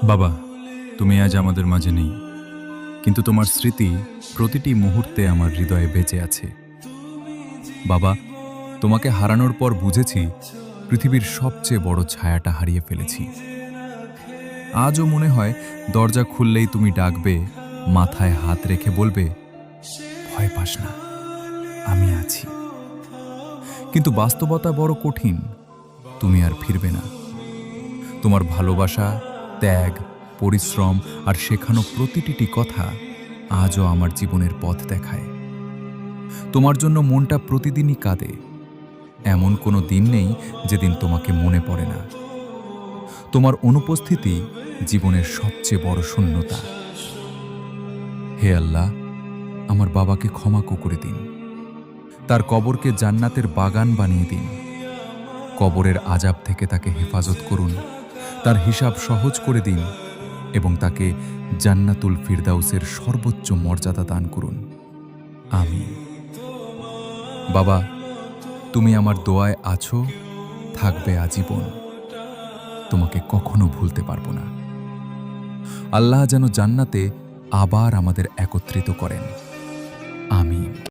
বাবা, তুমি আজ আমাদের মাঝে নেই, কিন্তু তোমার স্মৃতি প্রতিটি মুহূর্তে আমার হৃদয়ে বেঁচে আছে। বাবা, তোমাকে হারানোর পর বুঝেছি পৃথিবীর সবচেয়ে বড় ছায়াটা হারিয়ে ফেলেছি। আজও মনে হয় দরজা খুললেই তুমি ডাকবে, মাথায় হাত রেখে বলবে, ভয় পাস না, আমি আছি। কিন্তু বাস্তবতা বড় কঠিন, তুমি আর ফিরবে না। তোমার ভালোবাসা, ত্যাগ, পরিশ্রম আর শেখানো প্রতিটি কথা আজও আমার জীবনের পথ দেখায়। তোমার জন্য মনটা প্রতিদিনই কাঁদে। এমন কোনো দিন নেই যেদিন তোমাকে মনে পড়ে না। তোমার অনুপস্থিতি জীবনের সবচেয়ে বড় শূন্যতা। হে আল্লাহ, আমার বাবাকে ক্ষমা করে দিন। তার কবরকে জান্নাতের বাগান বানিয়ে দিন। কবরের আযাব থেকে তাকে হেফাজত করুন, তার হিসাব সহজ করে দিন এবং তাকে জান্নাতুল ফিরদাউসের সর্বোচ্চ মর্যাদা দান করুন। আমিন। বাবা, তুমি আমার দোয়ায় আছো, থাকবে আজীবন। তোমাকে কখনো ভুলতে পারবো না। আল্লাহ যেন জান্নাতে আবার আমাদের একত্রিত করেন। আমিন।